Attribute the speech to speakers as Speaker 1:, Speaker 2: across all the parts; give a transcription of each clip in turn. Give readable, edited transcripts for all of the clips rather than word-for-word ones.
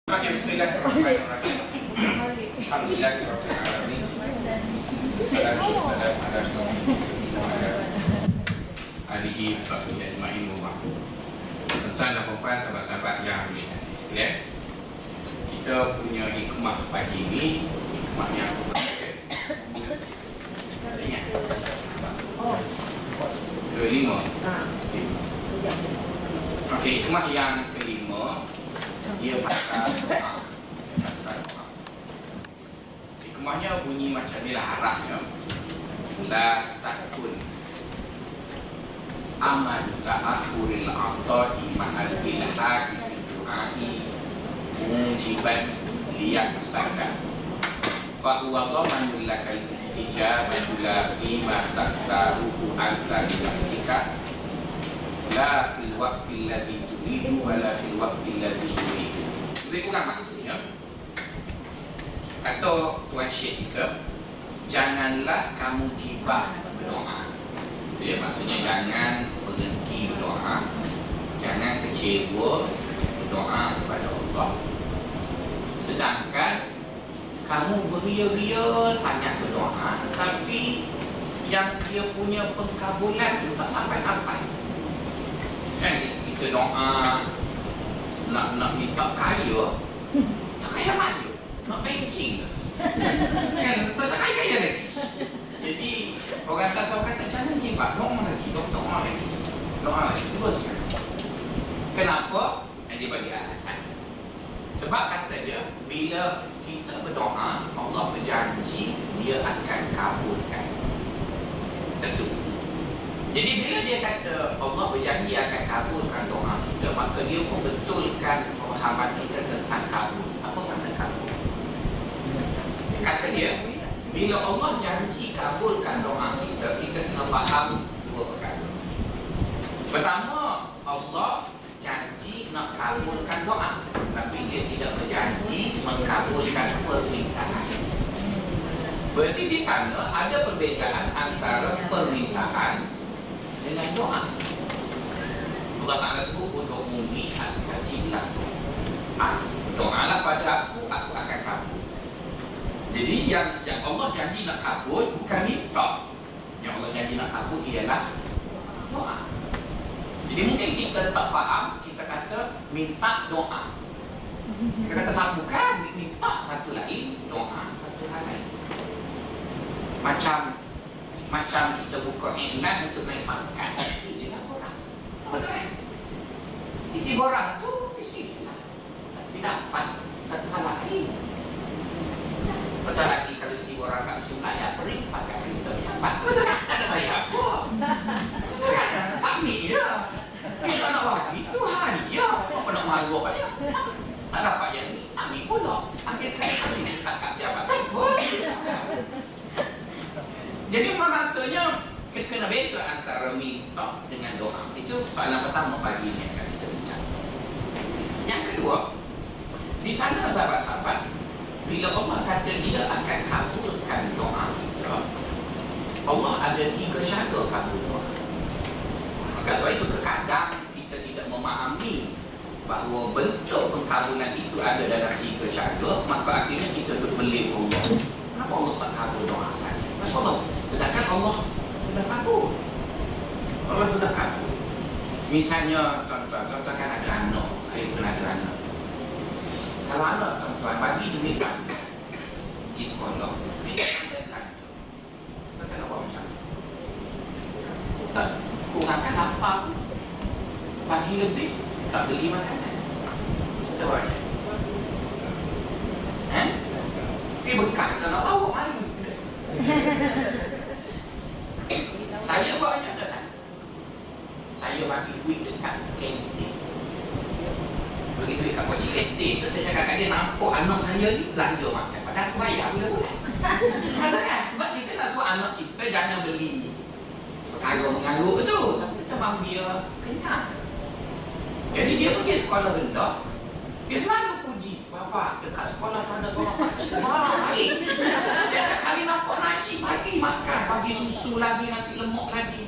Speaker 1: Okey, bismillahirrahmanirrahim. Alhamdulillahirabbil alamin. Wassalatu wassalamu ala asyrofil wa ala alihi wasahbihi ajma'in wa ba'd. Tuan-tuan dan puan, sahabat-sahabat yang dikasihi sekalian, kita punya hikmah pagi ini, hikmah yang ingat. Kelima. Okey, hikmah yang kelima, dia pasal doa. Hikmahnya bunyi macam ni lah, harapnya la takun aman ta'akhuril ata'i ma'al ilhahi fi du'ai mujiban liyaksaka fahuwa dhamanul lakal istijabatu la fima takhtaruhu anta li nafsika la fil waqti alladhi turidu wa la fil waqti alladhi turidu. Lebih kurang maksudnya, kata Tuan Syekh kita, janganlah kamu give up berdoa. Itu ya, maksudnya jangan berhenti berdoa, jangan kecewa berdoa kepada Allah. Sedangkan kamu beria-ria sangat berdoa, tapi yang dia punya pengkabulan tu tak sampai-sampai. Kan kita doa nak minta kaya, tak kaya-kaya, nak pencing ke? Kan, tak kaya-kaya lagi. Jadi orang tasawuf kata jangan give up, doa lagi, doa lagi, teruskan. Kenapa? Dia bagi alasan. Sebab kata dia, bila kita berdoa, Allah berjanji dia akan kabulkan. Satu. Jadi bila dia kata Allah berjanji akan kabulkan doa kita, maka dia pun betulkan pemahaman kita tentang kabul. Apa makna kabul? Kata dia, bila Allah janji kabulkan doa kita, kita kena faham dua perkara. Pertama, Allah janji nak kabulkan doa, tapi dia tidak berjanji mengkabulkan permintaan. Berarti di sana ada perbezaan antara permintaan dengan doa. Allah Ta'ala sebut ud'uni astajib lakum. Doalah pada aku akan kabul. Jadi yang Allah janji nak kabul bukan minta. Yang Allah janji nak kabul ialah doa. Jadi mungkin kita tak faham, kita kata minta doa. Kita kata sambungkan, minta satu lain, doa satu hal lain. Macam kita buka iklan untuk naik pangkat, isi je lah borang. Betul kan? Isi borang tu, isi je lah. Tapi dapat satu hal lain. Betul lagi kalau isi borang kat musim layak, pering, pakai printer dapat. Betul kan? Tak ada bayar pun. Betul kan? Submit je. Dia tak nak bagi tu hadiah. Apa nak marah banyak? Tak dapat yang ni, submit pula. Akhir sekali kami tak kat jabatan pun. Jadi maksudnya kena beza antara minta dengan doa. Itu soalan pertama pagi ni akan kita bincang. Yang kedua, di sana sahabat-sahabat, bila Allah kata dia akan kabulkan doa kita, Allah ada 3 cara kabul doa. Maka sebab itu kadang kita tidak memahami bahawa bentuk pengkabulan itu ada dalam 3 cara, maka akhirnya kita berbelit Allah. Kenapa Allah tak kabul doa saya? Kenapa Allah? Sedangkan Allah sudah kabul. Allah sudah kabul. Misalnya, tuan-tuan kan ada anak. Saya pun ada anak. Kalau anak tuan-tuan bagi duit banyak di sekolah, dia ada belanja. Kita nak buat macam mana? Tak, kurangkan lapar, bagi lebih, tak beli makanan. Kita buat macam mana? Dia bekal, kita nak bawa malu. Saya buatnya ada sana. Saya bagi duit dekat kantin. Bagi duit kat pakcik kantin tu, saya cakap kat dia, nampak anak saya ni belanja makan, padahal aku bayar bulan-bulan. Kata kan? Sebab kita tak suruh anak kita jangan beli perkara mengarut betul, tapi kita mahu dia kenyang. Jadi dia pergi sekolah rendah, dia selalu puji, "Bapa, dekat sekolah tu ada seorang pakcik baik. Setiap kali nampak nakcik bagi makan, bagi susu lagi, nasi lemak lagi."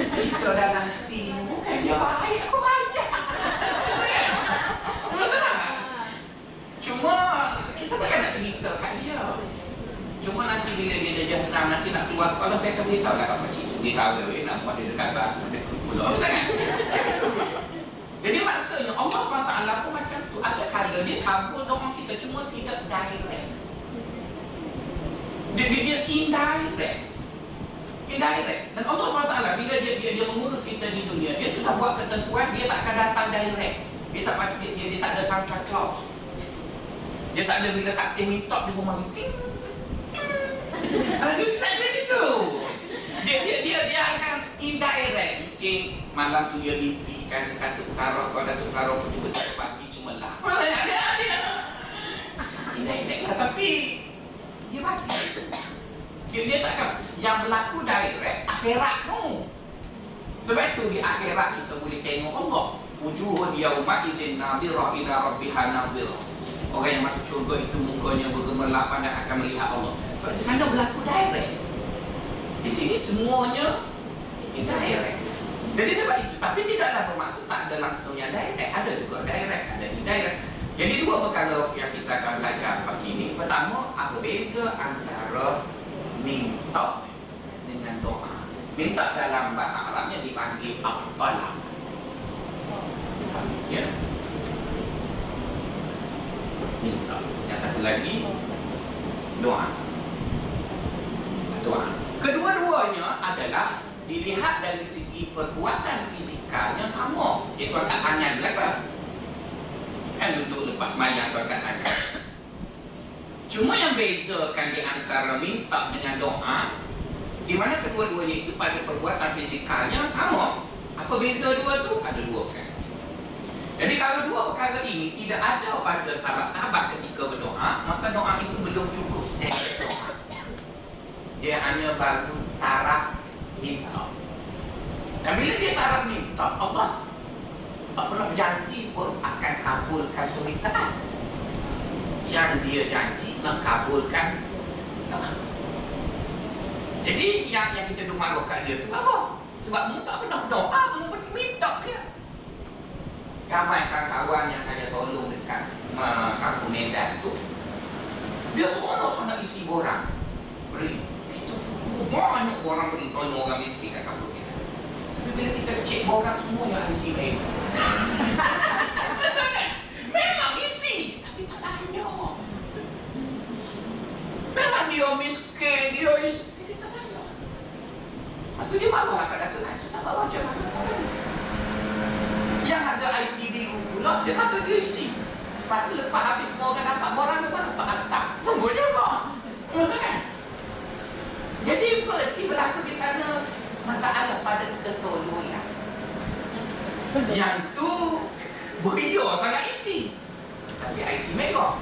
Speaker 1: Kita dalam hati, bukan dia baik, aku bayar. Betul tak? Syam nanti nak keluar sekolah, saya akan beritahu lah kat makcik tu. Beritahu dia, nampak dia dekat aku, dia pula. Betul kan? Saya suruh. Jadi maksudnya Allah SWT pun macam tu. Ada kala dia kabul doa kita, cuma tidak direct. Dia indirect. Dan Allah SWT bila dia mengurus kita di dunia, dia sudah buat ketentuan, dia tak akan datang direct. Dia tak ada Santa Claus. Dia tak ada bila Kapten minta dia mari ting. Itu saja gitu. Dia akan indirect. Mungkin malam tu dia mimpikan Datuk Karok tu tiba-tiba pagi cemerlang. Dia indirect lah, tapi dia mati. Dia takkan yang berlaku direct akhirat tu. Sebab itu di akhirat kita boleh tengok Allah. Wujuhun yauma idzin nadhirah ila rabbiha nadhirah. Orang yang masuk syurga itu mukanya bergemerlapan dan akan melihat Allah. Sebab di sana berlaku direct. Di sini semuanya indirect. Jadi sebab itu, tapi tidaklah bermaksud tak ada langsungnya direct. Ada juga direct, ada indirect. Jadi dua perkara yang kita akan belajar pagi ini. Pertama, apa beza antara minta dengan doa. Minta dalam bahasa Arabnya dipanggil at-talab. Ya. Minta. Yang satu lagi doa. Kedua-duanya adalah dilihat dari segi perbuatan fizikalnya sama. Iaitu angkat tangan belakang. Kan duduk lepas mayang tu angkat tangan. Cuma yang bezakan di antara minta dengan doa, di mana kedua-duanya itu pada perbuatan fizikalnya sama. Apa beza dua tu? Ada dua perkara. Jadi kalau dua perkara ini tidak ada pada sahabat-sahabat ketika berdoa, maka doa itu belum cukup standard doa. Dia hanya baru taraf minta. Dan bila dia taraf minta, Allah tak pernah berjanji pun akan kabulkan permintaan. Yang dia janji nak kabulkan doa. Jadi yang kita duk marah kat dia tu apa? Sebab mu tak pernah doa, mu minta dia. Ramai kawan-kawan yang saya tolong dekat kampung Medan tu, dia seronok nak isi borang beri. Kita banyak orang beri tolong orang miskin kat kampung Medan. Tapi bila kita cek borang semuanya isi mereka. Betul kan? Memang isi, tapi tak layak. Memang dia miskin, dia tak layak. Lepas tu dia marah lah kat Datuk Najib. Nak marah macam mana? Tak layak. Yang ada IC biru pula, dia kata dia isi. Lepas tu lepas habis semua orang dapat borang, lepas tu tak hantar. Semua juga. Kan? Jadi berarti berlaku di sana masalah pada ketololan. Yang tu beria sangat isi, tapi IC merah.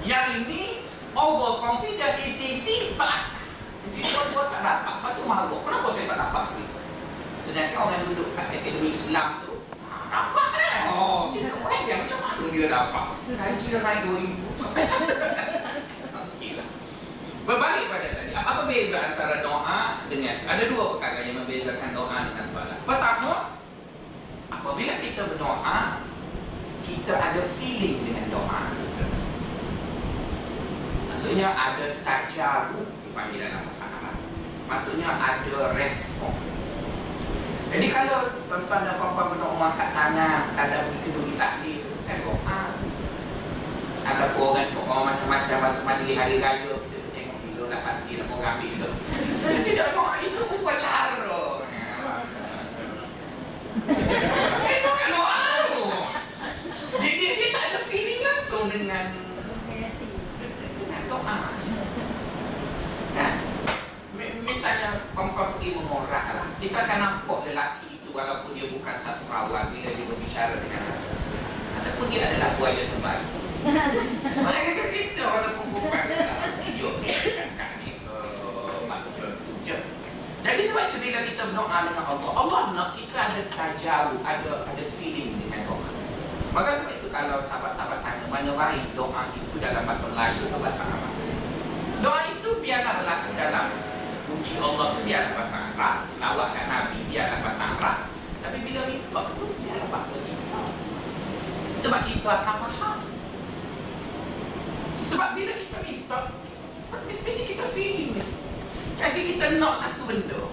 Speaker 1: Yang ini overconfident isi tak hantar. Jadi dua-dua tak dapat. Lepas tu marah, kenapa saya tak dapat ni? Sedangkan orang duduk kat akademi Islam tu dapat lah. Kita bayang macam mana dia dapat. Kaji naik 2,000 sampai okey lah. Berbalik pada tadi, apa beza antara doa dengan, ada dua perkara yang membezakan doa dengan talab. Pertama, apabila kita berdoa, kita ada feeling dengan doa kita. Maksudnya ada tajarub, dipanggil dalam bahasa Arab. Maksudnya ada respon. Jadi kalau tuan-tuan dan puan-puan berdoa angkat tangan sekadar pergi keduri takdir itu kan doa. Ataupun orang macam-macam majlis hari raya kita tu tengok bila lah santi nak orang ambil tu. Kita tidak doa, itu upacara. Itu kan doa tu. Dia tak ada feeling langsung dengan doa. Kan? Misalnya perempuan pergi mengorak lah, kita akan nampak lelaki itu walaupun dia bukan sastrawan bila dia berbicara dengan lelaki, ataupun dia adalah buaya terbaik. Mereka kata kita walaupun bukan tunjuk kan ni macam tu je. Jadi sebab itu bila kita berdoa dengan Allah, Allah nak kita ada tajarub, ada feeling dengan doa. Maka sebab itu kalau sahabat-sahabat tanya mana baik doa itu dalam bahasa Melayu atau bahasa Arab, doa itu biarlah berlaku dalam puji Allah tu biarlah bahasa Arab, selawat kat Nabi biarlah bahasa Arab. Tapi bila minta tu biarlah bahasa kita. Sebab kita akan faham. Sebab bila kita minta, mesti kita feeling. Jadi kita nak satu benda.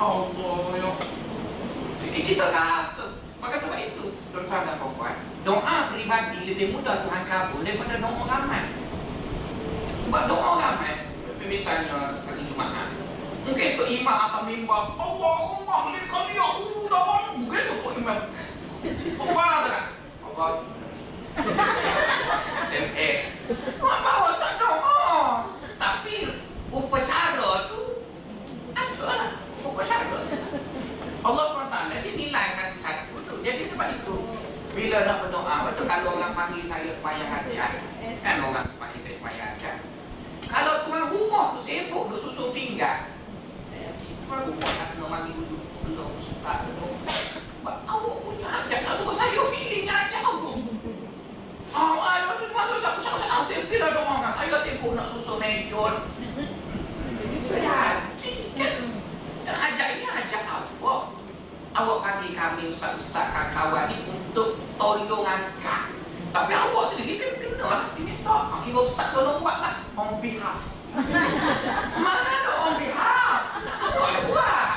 Speaker 1: Allah ya. Jadi kita rasa. Maka sebab itu, tuan-tuan dan puan-puan, doa pribadi lebih mudah Tuhan kabul daripada doa ramai. Sebab doa ramai, misalnya hari Jumaat, mungkin tu imam atau mimbar, Allahumma likal yahudawan, begitu tu imam. Apa tak? Allah. Bawa tak doa. Tapi upacara tu adalah upacara. Allah SWT dia nilai satu-satu tu. Jadi sebab itu bila nak berdoa, betul kalau orang panggil saya sembahyang hajat, kan orang panggil saya sembahyang hajat. Kalau tuan rumah tu sibuk duk susun pinggan, tuan rumah tak kena mari duduk sebelum ustaz duduk. Sebab awak punya hajat nak suruh saya feeling hajat awak. Maksud sila doa kan saya sibuk nak susun mejon. Jadi kan hajat ini hajat awak. Awak panggil kami ustaz-ustaz kawan ni untuk tolong angkat. Tapi awak sendiri kan kena lah diminta. Kira ustaz tolong buatlah on behalf. Mana ada on behalf? Awak lah buat.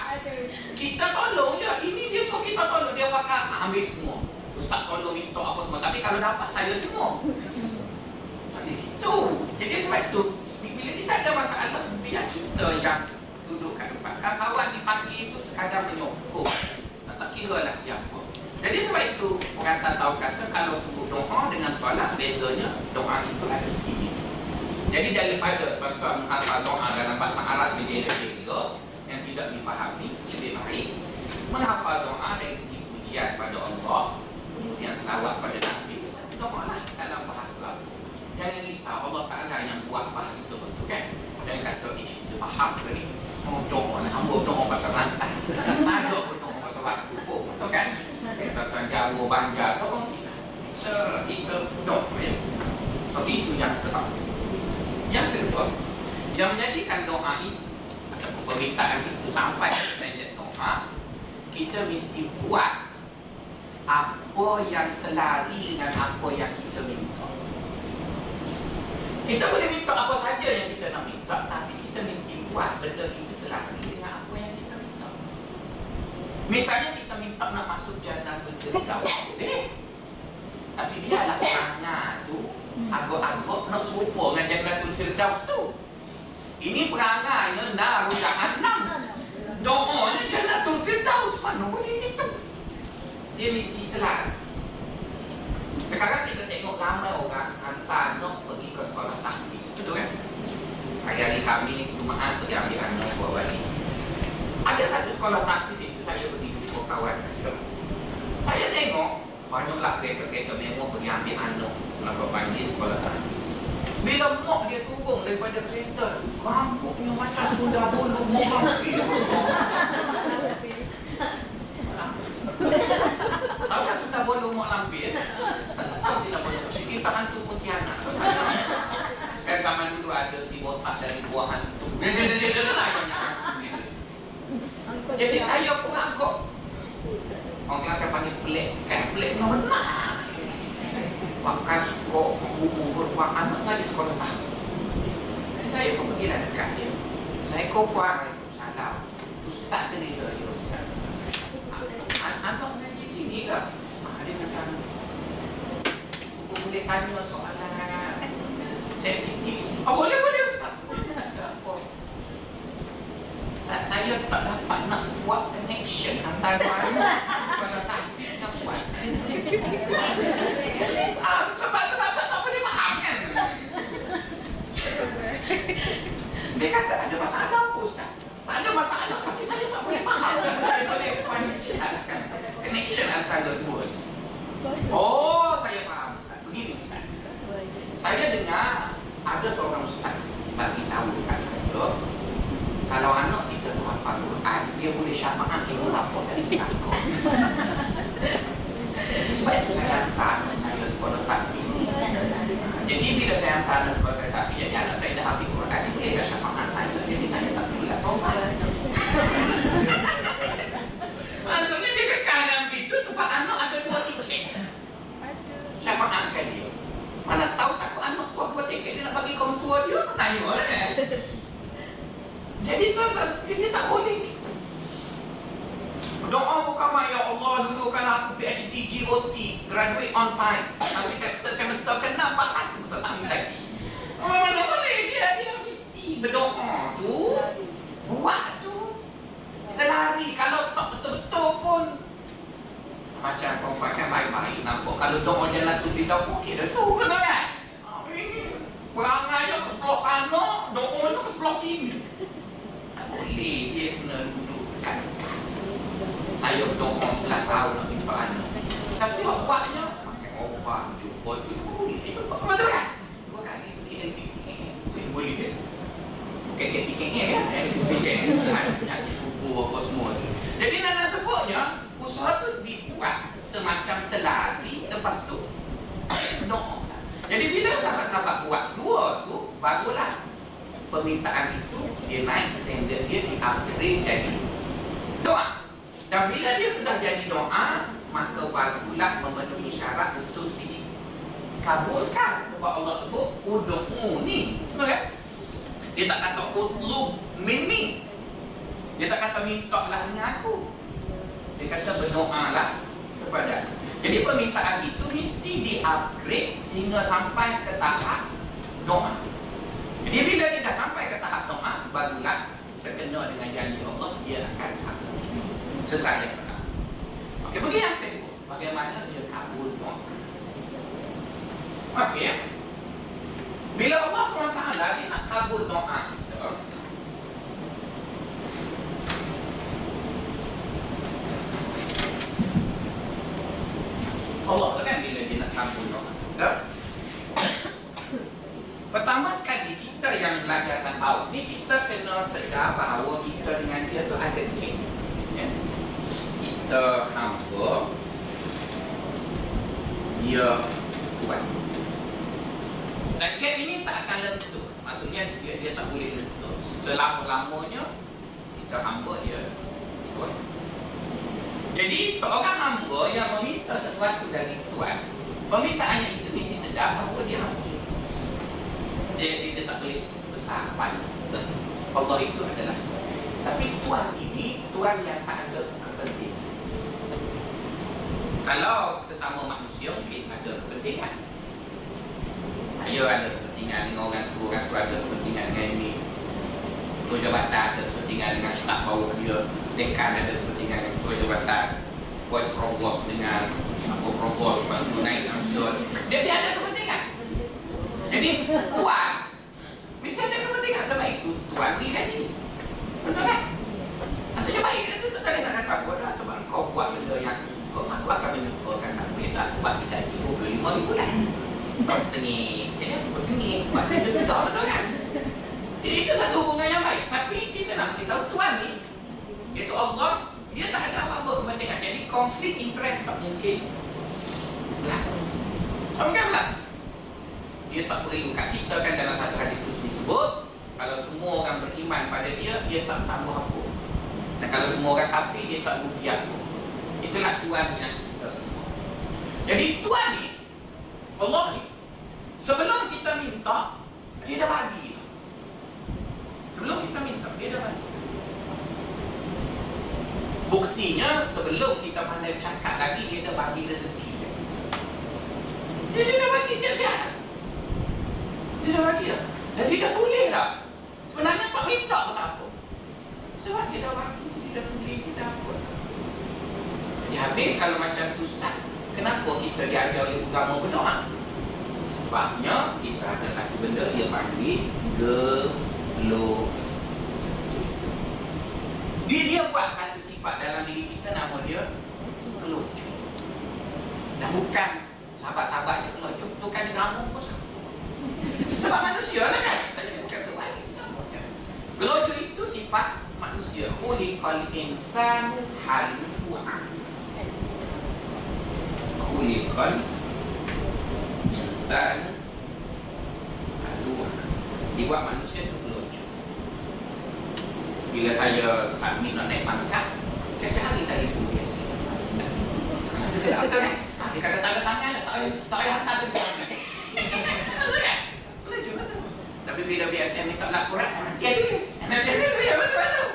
Speaker 1: Kita tolong je. Ini dia suruh kita tolong. Dia bakal ambil semua. Ustaz tolong minta apa semua. Tapi kalau dapat saya semua. Tak boleh gitu. Jadi sebab itu bila kita ada masalah, biar kita yang duduk kat tempat. Kawan dipanggil itu sekadar menyokong. Tak kira lah siapa. Jadi sebab itu orang tasawuf kata kalau sebut doa dengan tolak, bezanya doa itu ada ini. Jadi daripada tuan-tuan menghafal doa dalam bahasa Arab berjela-jela yang tidak difahami, lebih baik menghafal doa dari segi pujian pada Allah, kemudian selawat pada Nabi. Doa lah dalam bahasa. Jangan risau, Allah Ta'ala yang buat bahasa tu kan. Dan kata, dia faham ke ni? Doa lah, hamba doa pasal rantai. Ada pun doa pasal waktu pun, betul kan? Tuan-tuan Jawa, Banjar, doa kita doa ya. Okey, itu yang pertama. Yang kedua, yang menjadikan doa itu atau permintaan itu sampai standard doa, kita mesti buat apa yang selari dengan apa yang kita minta. Kita boleh minta apa saja yang kita nak minta, tapi kita mesti buat benda itu selari dengan apa yang kita minta. Misalnya kita minta nak masuk Jannatul Firdaus, tapi biarlah perangai tu agak-agak nak serupa dengan Jannatul Firdaus tu. Ini perangainya Narul Jahannam. Doanya Jannatul Firdaus, mana boleh itu? Dia mesti selari. Sekarang kita tengok ramai orang hantar anak pergi ke sekolah tahfiz, betul kan? Hari-hari Khamis, Jumaat pergi ambil anak buat balik. Ada satu sekolah tahfiz itu saya pergi jumpa kawan saya. Saya tengok banyaklah kereta-kereta mewah pergi ambil anak apa panggil sekolah tahfiz. Bila mak dia turun daripada kereta tu, rambutnya macam sudah bulu menghampir. Tahu tak sudah bolu mak lampir? Tak tahu tidak bolu. Kita hantu Pontianak. Kan zaman dulu ada si botak dari buah hantu. Dia lah yang hantu gitu. Jadi saya pun agak. Orang Kelantan panggil pelik. Kan pelik benar. Pakai kok umur beruang anak ngaji sekolah tahfiz. Saya pun pergilah dekat dia. Saya kuat. Salam. Ustaz ke dia? Ya Ustaz. Anak mengaji sini ke? Dia kata, boleh tanya soalan sensitif. Boleh Ustaz. Tak ada apa. Saya tak dapat nak buat connection antara anak kalau tahfiz nak buat. Sebab tak boleh faham kan? Dia kata ada masalah apa Ustaz? Tak ada masalah, tapi saya tak boleh faham. Saya boleh jelaskan connection antara dua. Oh, saya faham Ustaz. Begini Ustaz. Saya dengar ada seorang Ustaz bagi tahu dekat saya, kalau anak kita tu hafal Quran, dia boleh syafaat kita berapa kali neraka. Jadi sebab itu saya hantar anak saya sekolah tahfiz ni. Jadi bila saya hantar anak sekolah saya tahfiz, jadi anak saya dah hafal Quran, dia boleh dah syafaat saya. Jadi saya tak perlulah taubat. Maksudnya dia kekanan gitu sebab anak ada dua tiket. Syafaatkan dia. Mana tahu takut anak tua dua tiket dia nak bagi kaum tua dia, nanya lah kan. Jadi dia tak boleh gitu. Doa bukan ya Allah dudukkan aku PhD GOT, graduate on time. Tapi semester kena 41 tak sampai lagi. Mana boleh dia mesti berdoa tu, buat tu selari. Kalau tak betul-betul pun macam perempuan kan baik-baik nampak. Kalau doa Jannatul Firdaus okey dah tu, betul kan? Ini perangai ke sebelah sana, doa ke sebelah sini. Tak boleh, dia kena duduk dekat-dekat. Saya berdoa 11 tahun nak minta anak. Tapi buatnya pakai obat, jumpa tu boleh. Betul kan? 2 kali pergi LPPKM. Tu yang boleh ke? Bukan KPKM ya. LPPKM tu ada penyakit subur apa semua tu. Jadi nak sebutnya, usaha tu dibuat semacam selari, lepas tu doa. Jadi bila sahabat-sahabat buat dua tu, barulah permintaan itu dia naik standard dia, di-upgrade jadi doa. Dan bila dia sudah jadi doa, maka barulah memenuhi syarat untuk dikabulkan. Sebab Allah sebut ud'uni. Betul tak? Dia tak kata utlub minni. Dia tak kata mintalah dengan aku. Dia kata berdoalah kepada aku. Jadi permintaan itu mesti di-upgrade sehingga sampai ke tahap doa. Jadi bila dia dah sampai ke tahap doa, barulah terkena dengan janji Allah, dia akan kabul. Selesai yang pertama. Okey, bagi yang kedua, bagaimana dia kabul doa. Okey. Bila Allah SWT dia nak kabul doa kita, Allah tu kan bila dia nak kabul doa kita, pertama sekali kita yang belajar tasawuf ni, kita kena sedar bahawa kita dengan dia tu ada gap. Ya? Kita hamba, dia Tuhan. Dan gap ini tak akan lentur. Maksudnya dia tak boleh lentur. Selama-lamanya kita hamba, dia Tuhan. Jadi seorang hamba yang meminta sesuatu dari Tuhan, permintaannya itu mesti sedar bahawa dia hamba. Dia tak boleh besar kepala. Allah itu adalah Tuhan. Tapi Tuhan ini Tuhan yang tak ada kepentingan. Kalau sesama manusia mungkin ada kepentingan. Saya ada kepentingan dengan orang tu ada kepentingan dengan ini. Ketua jabatan ada kepentingan dengan staf bawah dia. Dekan ada kepentingan dengan ketua jabatan. Vice Provost dengan Provost, lepas tu naik Chancellor. Dia ada kepentingan. Jadi Tuan mesti ada kepentingan. Sebab itu Tuan beri gaji. Betul kan? Maksudnya baik dia tu tak ada nak kata aku dah. Sebab kau buat benda yang aku suka, aku akan menyukakan kamu. Itu aku bagi gaji RM25,000 lah. Kau sengit. Kau sengit. Sebab dia sudah, betul kan? Jadi itu satu hubungan yang baik. Tapi kita nak beritahu Tuan ni, iaitu Allah, dia tak ada apa-apa kepentingan. Jadi konflik interest tak mungkin berlaku. Tak mungkin berlaku. Dia tak perlu kat kita kan, dalam satu hadis qudsi sebut, kalau semua orang beriman pada dia, dia tak tambah apa. Dan kalau semua orang kafir, dia tak rugi apa. Itulah Tuhan yang kita semua. Jadi Tuhan ni, Allah ni, sebelum kita minta, dia dah bagi. Sebelum kita minta, dia dah bagi. Buktinya sebelum kita pandai bercakap lagi, dia dah bagi rezeki. Jadi dia dah bagi siap-siap. Dia dah bagi dah. Dan dia dah tulis dah. Sebenarnya tak minta pun tak apa. Sebab dia dah bagi, dia dah tulis, dia dah apa. Jadi habis kalau macam tu Ustaz, kenapa kita diajar oleh agama berdoa? Sebabnya kita ada satu benda dia panggil gelojoh. Dia buat satu sifat dalam diri kita, nama dia gelojoh. Dan bukan sahabat-sahabatnya gelojoh, bukan agama pun sama. Sebab manusia lah kan. Bukan Tuhan. Gelojoh itu sifat manusia. Khuliqal insanu halu'a. Khuliqal insanu halu'a. Dibuat manusia itu gelojoh. Bila saya submit nak naik pangkat, saya cari telefon dia sikit. Betul kan? Dia kata tanda tangan, tak payah hantar semua. Betul kan? Gelojoh betul. Tapi bila BSM minta laporan, nanti ada dulu. Nanti ada dulu ya, betul-betul.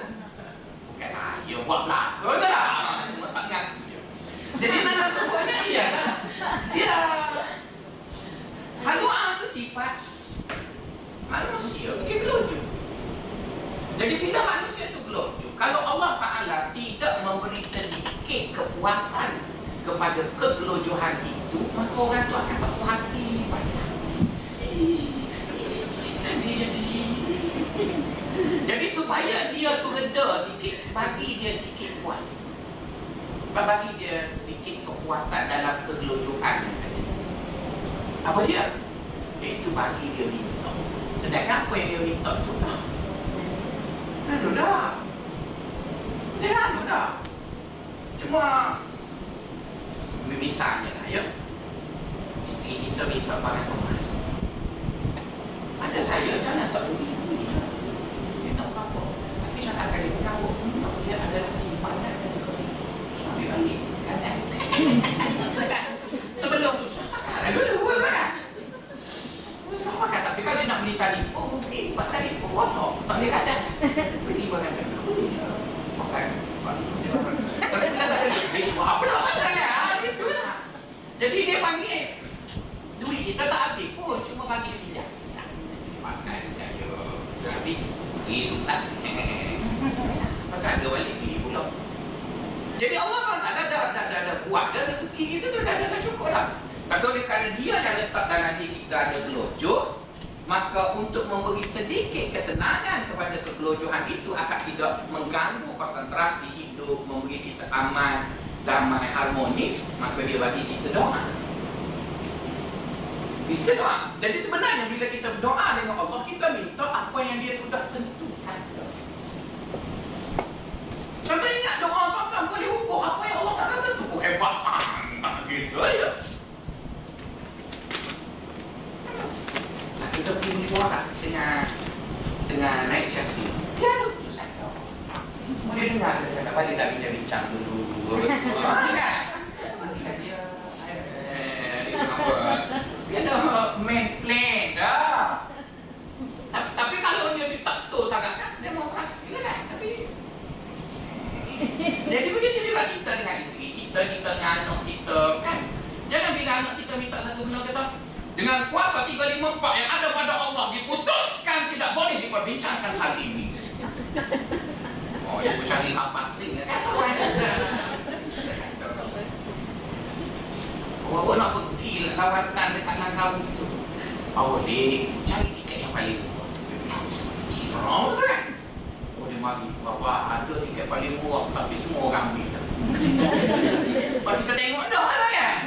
Speaker 1: Bukan saya buat pelakon lah. Cuma tak ngaku je. Jadi mana sebuahnya ialah dia haluan tu sifat manusia dia gelojoh. Jadi bila manusia tu gelojoh, kalau Allah Ta'ala tidak memberi sedikit kepuasan kepada kegelojohan itu, maka orang tu akan tak puas hati banyak. Jadi supaya dia tu reda sikit, bagi dia sikit puas, bagi dia sedikit kepuasan dalam kegelojohan tadi. Apa dia? Iaitu bagi dia minta. Sedangkan apa yang dia minta itu dah dia dah. Cuma misalnya lah ya, isteri kita minta barang kemas. Pada saya jangan tak beri dia nak berapa. Tapi cakapkan dia bukan buat punak, dia adalah simpanan ketika susah. Dia balik kan? Sebelum susah makan dulu kan? Susah makan. Tapi kalau dia nak beli telefon, okey, sebab telefon kosong, tak boleh kadang beli barang kan, beli je makan. Tapi kita tak ada duit, buat apa nak makan? Itulah. Jadi dia panggil duit kita tak habis pun, cuma bagi dia pinjam sekejap. Nanti dia makan, dia habis, pergi sultan. Maka ada balik pergi pula. Jadi Allah SWT dah buat dah rezeki kita tu dah cukup lah. Tapi oleh kerana dia dah letak dalam diri kita ada gelojoh, maka untuk memberi sedikit ketenangan kepada kegelojohan itu akan tidak mengganggu konsentrasi hidup, memberi kita aman, damai, harmonis, maka dia bagi kita doa. Kita doa. Jadi sebenarnya bila kita berdoa dengan Allah, kita minta apa yang dia sudah tentukan. Contoh ingat doa tuan-tuan boleh ukur apa yang Allah Ta'ala tentu. Hebat sangat gitu ya. Kita pergi mesyuarat dengan naik syaksi. Dia ada keputusan kau. Boleh dengar kita balik dah bincang-bincang dulu. Kan? Nantilah dia dia ada main plan dah. Tapi kalau dia ditaktol sangat kan, demonstrasi lah kan. Tapi jadi begitu juga kita dengan isteri kita dengan anak kita kan. Jangan bila anak kita minta satu benda, kata dengan kuasa 354 yang ada pada Allah diputuskan tidak boleh diperbincangkan hal ini. Oh, dia bercari kapas sing kan? Awak nak pergi lawatan dekat Langkawi itu, boleh cari tiket yang paling murah. Oh, betul kan? Oh, dia mari bawa ada tiket paling murah, tapi semua orang ambil. Lepas kita tengok dah lah kan?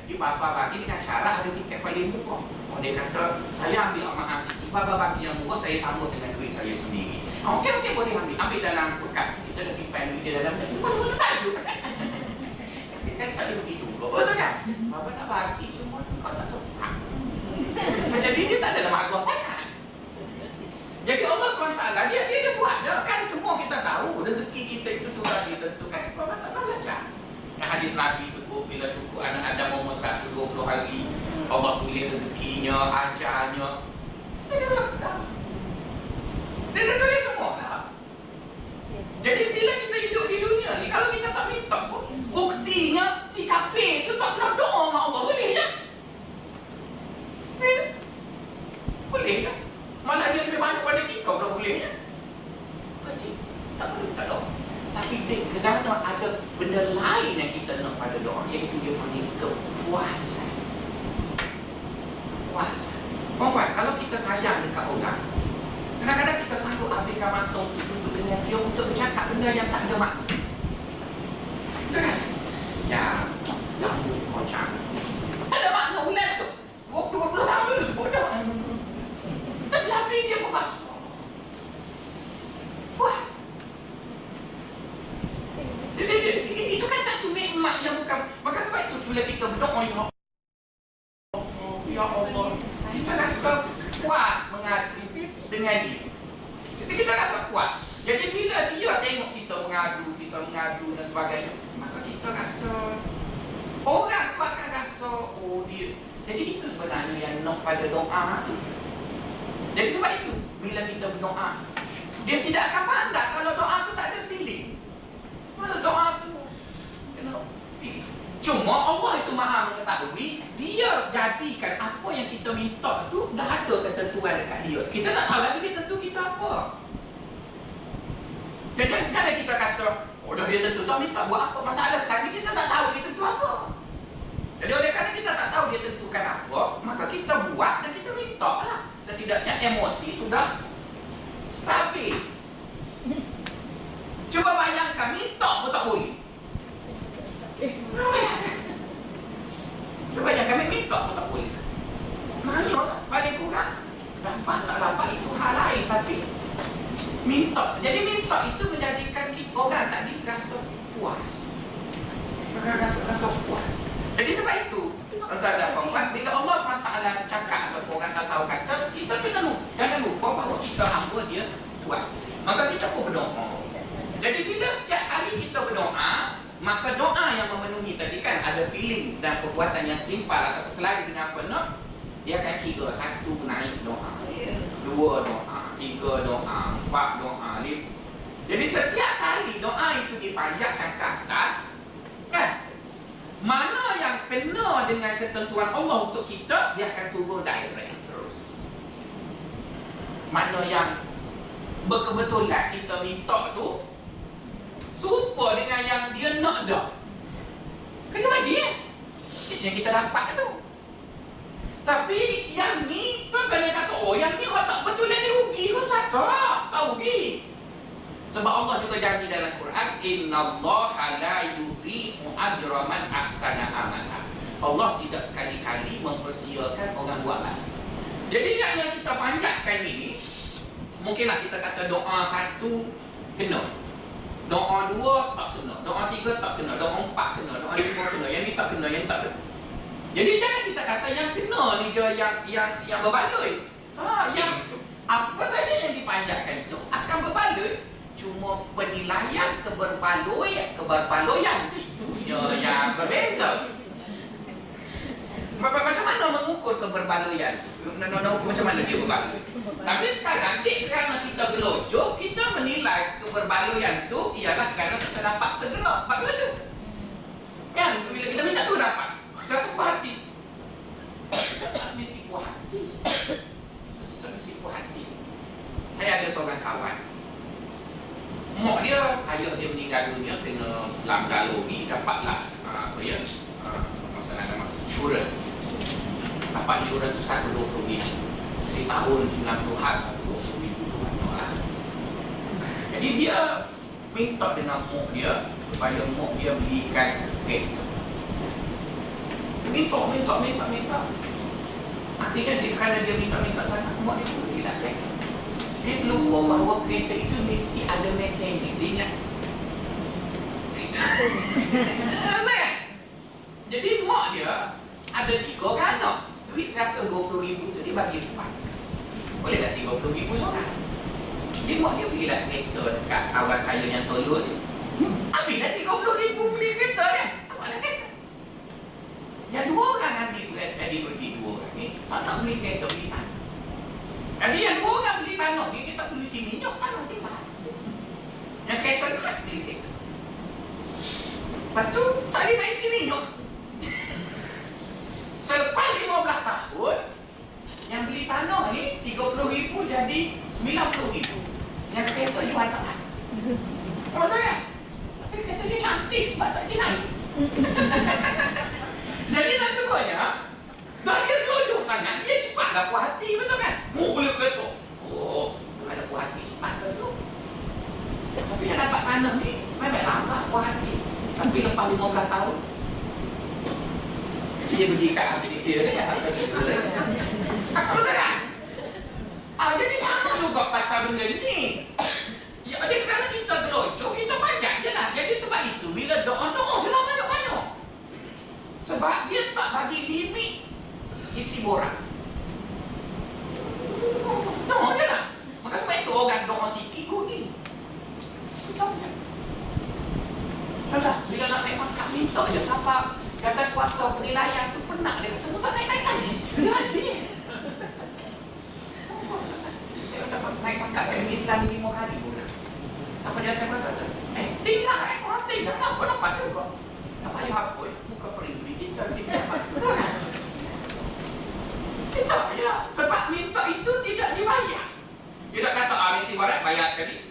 Speaker 1: Dia bapa bagi dengan syarat ada tiket paling murah. Oh, dia kata, saya ambil mahal sikit. Bapa bagi yang murah, saya tambah dengan duit saya sendiri. Okey, boleh ambil. Ambil dalam pekat. Kita dah simpan duit dia dalam tu. Boleh tajuk. Saya tak boleh begitu. Betul kan? Bapa nak bagi, cuma kau tak sempat. Jadi dia tak ada marah sangat. Jadi Allah SWT, dia buat. Kan semua kita tahu, rezeki kita itu sudah ditentukan. Bapa tak nak belajar. Hadis Nabi sebut bila cukup anak Adam umur 120 hari, Allah pilih rezekinya, ajalnya. Saya dah. Dia dah tulis semua dah. Jadi bila kita hidup di dunia ni, kalau kita tak minta pun, buktinya si kafir tu tak pernah doa dengan Allah. Boleh tak? Boleh tak? Malah dia lebih banyak pada kita pula boleh tak? Berarti tak perlu minta doa. Tapi kerana ada benda lain yang kita nak pada doa, iaitu dia panggil kepuasan. Kepuasan. Puan-puan, kalau kita sayang dekat orang, kadang-kadang kita sanggup habiskan masa untuk duduk dengan dia untuk bercakap benda yang tak ada makna. Betul kan? Ya, rambut kau cantik. Tak ada makna ulat tu. 20 tahun dulu sebut dah. Tapi dia merasa puas. Itu kan satu nikmat yang bukan. Maka sebab itu bila kita berdoa, ya Allah, kita rasa puas mengadu dengan dia. Kita rasa puas. Jadi bila dia tengok kita mengadu dan sebagainya, maka kita rasa, orang tu akan rasa, oh dia. Jadi itu sebenarnya yang nak pada doa tu. Jadi sebab itu, bila kita berdoa, dia tidak akan pandang kalau doa tu tak ada feeling. Masa doa tu kena feeling. Cuma Allah itu maha mengetahui, dia jadikan apa yang kita minta tu dah ada ketentuan dekat dia. Kita tak tahu lagi dia tentu kita apa. Dan kadang kita kata, oh dah dia tentu tak minta buat apa. Masalah sekali kita tak tahu dia tentu apa. Jadi oleh kerana kita tak tahu dia tentukan apa, maka kita buat dan kita minta lah. Setidaknya emosi sudah stabil. Cuba bayangkan, minta pun tak boleh. Cuba bayangkan, minta pun tak boleh. Mana lah sepaling kurang. Dapat tak dapat itu hal lain, tapi minta. Jadi minta itu menjadikan orang tadi rasa puas. Rasa puas. Jadi sebab itu, tuan-tuan dan puan-puan, bila Allah SWT cakap atau orang tasawuf kata, kita jangan lupa bahawa kita hamba dia Tuhan. Maka kita pun berdoa. Jadi bila setiap kali kita berdoa, maka doa yang memenuhi tadi kan ada feeling dan perbuatan yang setimpal atau selalu dengan penuh, dia akan kira 1 naik doa, 2 doa, 3 doa, 4 doa, 5. Jadi setiap kali doa itu dipanjatkan ke atas, kan? Mana yang kena dengan ketentuan Allah untuk kita, dia akan turun direct terus. Mana yang berkebetulan kita minta tu serupa dengan yang dia nak dah, kena bagi itu yang kita dapat tu. Tapi yang ni, tuan-tuan yang kata, oh yang ni orang tak betul, yang ni rugi ke satu? Tak rugi. Sebab Allah juga janji dalam Quran, innallaha la yudhi'u ajra man ahsana amala. Allah tidak sekali-kali mempersiakan orang buat lain. Jadi yang kita panjatkan ini, mungkinlah kita kata doa 1 kena, doa 2 tak kena, doa 3 tak kena, doa 4 kena, doa 5 kena, yang ni tak kena, yang tak kena. Jadi jangan kita kata yang kena ni je yang berbaloi. Tak, yang apa saja yang dipanjatkan itu akan berbaloi. Cuma penilaian keberbaloyan itunya yang berbeza. Macam mana mengukur keberbaloyan? Macam mana dia berbaloi? Tapi sekarang, kerana kita gelojoh, kita menilai keberbaloyan itu ialah kerana kita dapat segera. Sebab gelojoh. Kan? Bila kita minta tu dapat. Kita rasa puas hati. Tak mesti puas hati. Tak mesti puas hati. Saya ada seorang kawan. Mak dia, ayah dia meninggal dunia kena langgar lori, dapatlah masalah nama insurans. Dapat insurans tu 120,000. Di tahun 90-an 120,000 tu banyak lah. Jadi dia minta dengan mak dia supaya mak dia belikan kereta. Minta. Akhirnya kerana dia minta sangat, mak dia pun belilah kereta. Dia lupa bahawa kereta itu mesti ada maintenance. Dia ingat kereta. Jadi mak dia ada 3 anak. Duit 120,000 tu dia bagi 4. Boleh tak 30,000 seorang? Jadi mak dia belilah kereta dekat kawan saya yang tolong. Habislah 30,000 beli kereta kan? Apalah kereta. Yang 2 orang ambil adik-adik 2 orang ni tak nak beli kereta, beli tanah. Jadi yang 2 orang beli tanah ni, kita perlu isi minyak, tanah timah. Yang kereta ni tak beli kereta. Lepas tu, tak boleh nak isi minyak. Selepas 15 tahun, yang beli tanah ni 30,000 jadi 90,000. Yang kereta jual tak laku. Betul kan? Tapi kereta dia cantik sebab tak dia naik. Jadi nak sebutnya, dah dia gelojoh sangat, dia cepatlah puas hati, betul kan? Boleh kereta. Ada puas hati cepat ke tu. Tapi yang dapat tanah ni, memang lambat puas hati. Tapi lepas 15 tahun, dia pergi kat adik dia kan? Betul kan? Jadi sama juga pasal benda ni. Ya, dia kerana kita gelojoh, kita panjat je lah. Jadi sebab itu, bila doa je lah banyak-banyak. Sebab dia tak bagi limit isi borang. Doa je lah. Maka sebab itu orang doa sikit rugi. Kita punya. Contoh, bila nak naik pangkat, minta je siapa kata kuasa penilaian tu penat. Dia kata, tak naik-naik lagi. Dia lagi. kata naik pangkat jadi Islam 5 kali pun. Apa dia kata satu? Tinggal tinggal apa dapat juga. Apa yang apa? Bukan peribadi kita tidak dapat. Tidak ya, sebab minta itu tidak dibayar. Tidak kata mesti bayar sekali.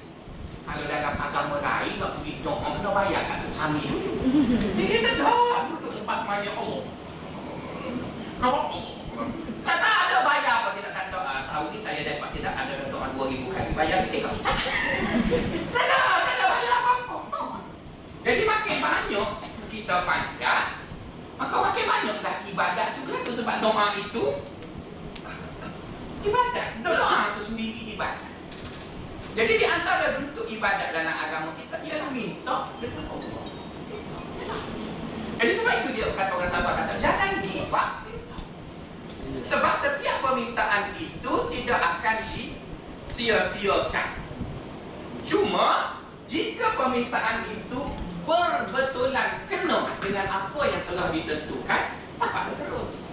Speaker 1: Kalau dalam agama lain nak pergi doa kena bayar kat sami dulu. Ni kita dah duduk lepas sembahyang Allah. Tak ada bayar apa tidak kata tahu ni saya dapat tidak ada doa 2000 kali bayar sikit kat ustaz. Tak ada bayar apa-apa. Jadi makin banyak kita panjat, maka makin banyaklah ibadat tu lah tu sebab doa itu ibadat. Doa itu sendiri ibadat. Jadi di antara bentuk ibadat dalam agama kita ialah minta dengan Allah. Jadi sebab itu dia kata orang tasawuf kata jangan give up minta. Sebab setiap permintaan itu tidak akan disia-siakan. Cuma jika permintaan itu berbetulan kena dengan apa yang telah ditentukan, dapat terus.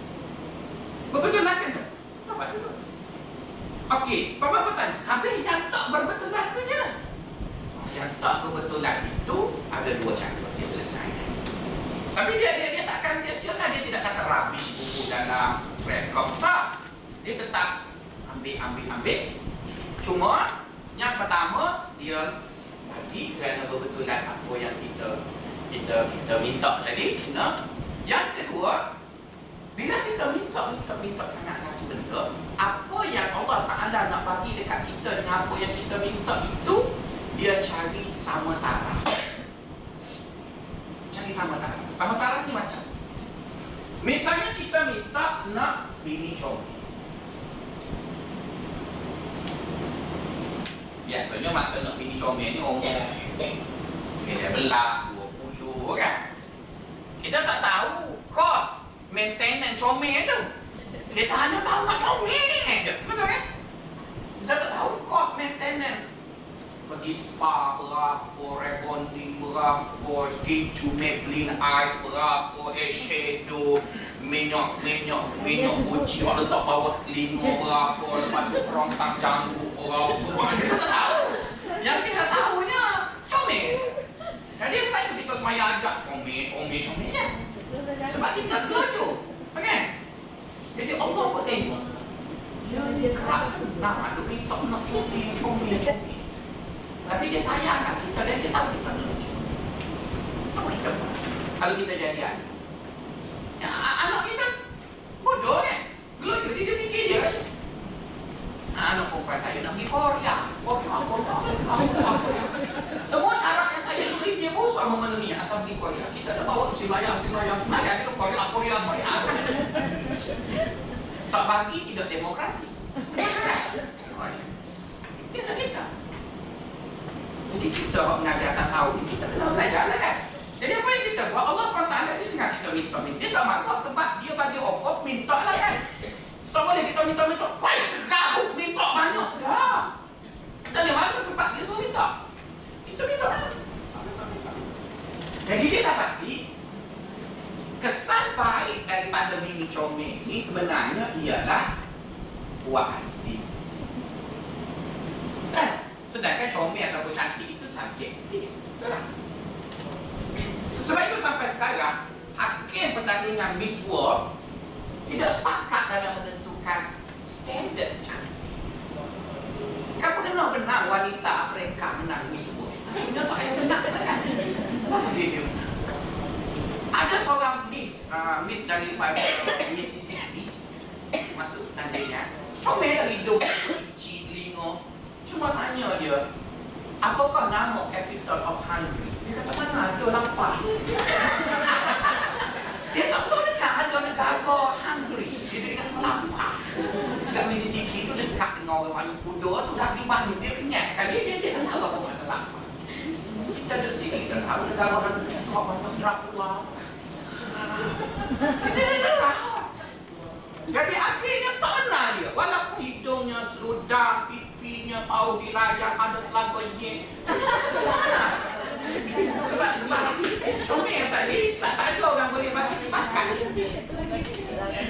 Speaker 1: Berbetulan kena, dapat terus. Okey, Bapak bertanya, habis yang tak berbetulan tu je lah. Yang tak berbetulan itu ada 2 cara, dia selesai. Tapi dia tak akan sia-siakan, dia tidak kata rubbish buku dalam thread tak. Dia tetap ambil. Cuma yang pertama dia bagi kerana berbetulan apa yang kita minta tadi. Nah, yang kedua, bila kita minta sangat satu benda, apa yang Allah Ta'ala nak bagi dekat kita dengan apa yang kita minta itu, dia cari sama taraf. Cari sama taraf. Sama taraf ni macam, misalnya kita minta nak bini comel. Biasanya masa nak bini comel ni umur sekitar belah 20 kan. Kita tak tahu kos maintenance comel tu. Kita hanya tahu nak comel je, betul kan? Kita tak tahu kos maintenance. Pergi spa berapa, rebonding berapa, gincu Maybelline Ice berapa, eyeshadow, minyak uji orang letak bawah telinga berapa, lepas tu perangsang janggut berapa. Kita tak tahu. Yang kita tahunya comel. Jadi sebab itu kita semaya ajak comel ya. Sebab kita kelucu, kan? Jadi Allah pun tengok dia ni kerap nak minta nak comel. Tapi dia sayang kat kita dan dia tahu kita kelucu. Apa kita buat? Kalau kita jadi anak, ya, anak kita bodoh kan? Kelucu dia fikir dia kan? Anak perempuan saya nak pergi Korea. Semua syarat yang saya beri dia pun soal memenuhi asal pergi Korea. Kita dah bawa silayang sebenarnya kita Korea. Tak bagi tidak demokrasi. Dia nak kita. Jadi kita mengajar tasawuf kita kena belajar lah kan. Jadi apa yang kita buat, Allah SWT dia dengar kita minta. Dia tak marah sebab dia bagi offer minta lah kan. Tak boleh kita minta. Wah, kabut minta banyak dah. Kita dia marah sebab dia suruh minta. Kita minta lah. Jadi dia dapati kesan baik daripada bini comel ni sebenarnya ialah buah hati. Kan? Sedangkan comel ataupun cantik itu subjektif. Betul tak? Sebab itu sampai sekarang hakim pertandingan Miss World tidak sepakat dalam menentukan standard cantik. Kan pernah benar wanita Afrika menang Miss World. Dia tak payah menang kan? Apa dia menang? Ada seorang Miss daripada Mississippi masuk pertandingan. Comel dah hidung, cuci telinga. Cuma tanya dia, apakah nama capital of Hungary? Dia kata mana ada lapar. Dia tak perlu dengar ada negara Hungary. Dia ingat lapar. Dekat Mississippi tu dekat dengan orang Melayu kuda tu lagi banyak. Dia kenyat kali dia tak tahu apa mana lapar. Kita duduk sini dah tahu negara Hungary tu apa banyak Dracula. Dia tahu. Jadi akhirnya tak kenal dia. Walaupun hidungnya seludah, pipinya tahu di layar ada telaga ye. Sebab comel tadi tak ada orang boleh bagi sepakat.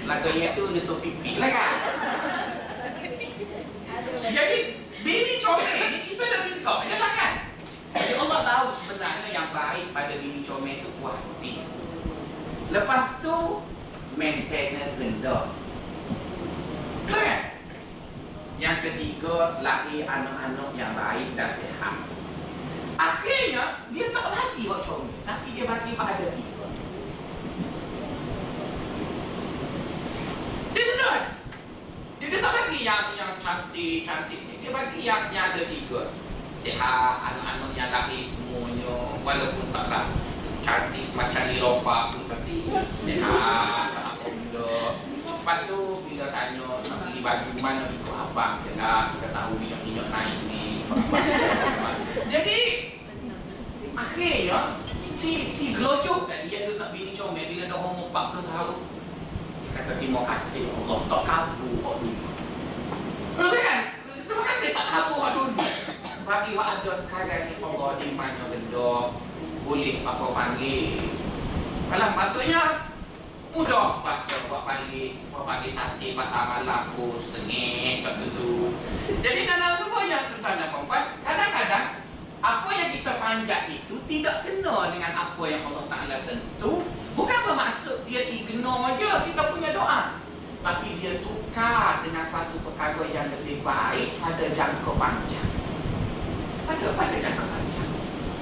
Speaker 1: Telaga ye tu lesuk pipi lah kan. Jadi comel tu puas hati. Lepas tu maintenance rendah. Kan? Yang ketiga, lahir anak-anak yang baik dan sihat. Akhirnya dia tak bagi buat comel, tapi dia bagi pada tiga. Dia sedar. Dia tak bagi yang cantik ni. Dia bagi yang ada tiga. Sihat, anak-anak yang lahir semuanya walaupun taklah cantik macam Nilofa pun, tapi sihat, tak apa benda. Lepas tu bila tanya nak beli baju mana, ikut abang je lah. Kita tahu minyak naik ni, ikut abang. Jadi akhirnya si gelojok kan dia nak bini comel bila dah umur 40 tahun. Dia kata terima kasih Allah tak kabur kau dulu. Betul kan? Terima kasih tak kabur kau dulu. Bagi yang ada sekarang ni Allah di mana benda boleh apa panggil. Kalau maksudnya mudah pasal buat panggil sate pasal malam pun sengit tak tentu. Jadi dalam semuanya terutama perempuan, kadang-kadang apa yang kita panjat itu tidak kena dengan apa yang Allah Ta'ala tentu. Bukan bermaksud dia ignore je kita punya doa, tapi dia tukar dengan suatu perkara yang lebih baik pada jangka panjang. Pada jangka panjang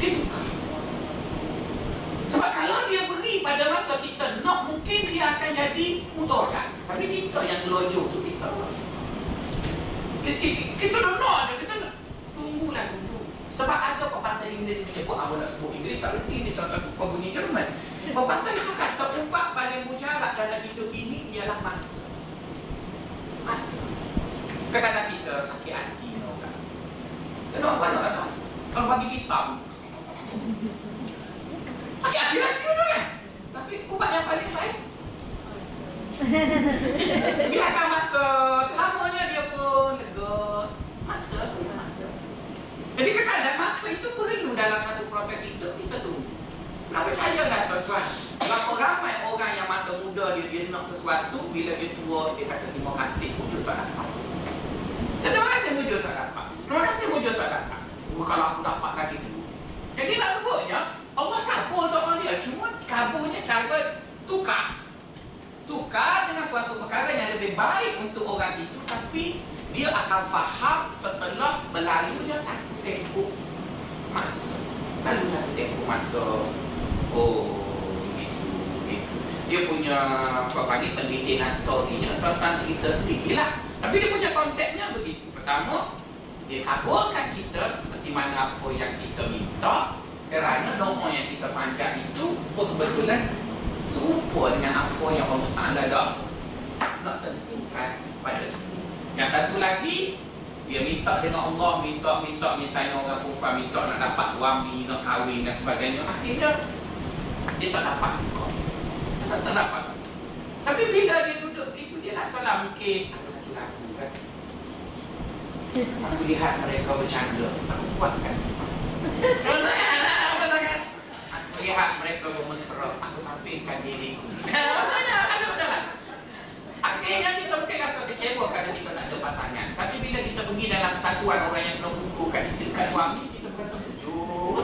Speaker 1: dia tukar. Sebab kalau dia beri pada masa kita nak, mungkin dia akan jadi mudarat. Tapi kita yang gelojok tu kita dah nak je, kita nak tunggu. Sebab ada pepatah Inggeris menyebut, apa nak sebut Inggeris tak erti, dia tak suka bunyi Jerman. Pepatah itu kata ubat paling mujarab dalam hidup ini ialah masa. Kadang-kadang kita sakit hati dengan orang. Kita nak apa nak kata? Kalau bagi pisau sakit hati lagi betul kan? Tapi ubat yang paling baik biarkan masa. Lamanya dia pun lega. Masa. Jadi kadang-kadang masa itu perlu dalam satu proses hidup kita tunggu. Nak percayalah tuan-tuan, berapa ramai orang yang masa muda dia nak sesuatu, bila dia tua dia kata terima kasih wujud tak dapat. Terima kasih wujud tak dapat. Terima kasih wujud tak dapat. Kalau aku dapat lagi dulu. Jadi nak sebutnya Allah kabul doa dia, cuma kabulnya cara tukar dengan suatu perkara yang lebih baik untuk orang itu, tapi dia akan faham setelah melalunya satu tempoh masa. Gitu. Dia punya apa panggil pendetailan storynya, tuan-tuan cerita sendirilah. Tapi dia punya konsepnya begitu. Pertama, dia kabulkan kita seperti mana apa yang kita minta, kerana doa yang kita panjat itu kebetulan serupa dengan apa yang Allah Ta'ala dah nak tentukan pada kita. Yang satu lagi, dia minta dengan Allah, minta misalnya orang perempuan minta nak dapat suami, nak kahwin dan sebagainya. Akhirnya dia tak dapat juga. Tak dapat. Tapi bila dia duduk itu, dia rasalah mungkin ada satu lagu kan. Aku lihat mereka bercanda, aku kuatkan. Aku lihat mereka bermesra, aku sampaikan diriku. Maksudnya ada benar. Akhirnya kita mungkin rasa kecewa kerana kita tak ada pasangan. Tapi bila kita pergi dalam kesatuan orang yang kena bukukan isteri kat suami, kita berkata pujuk.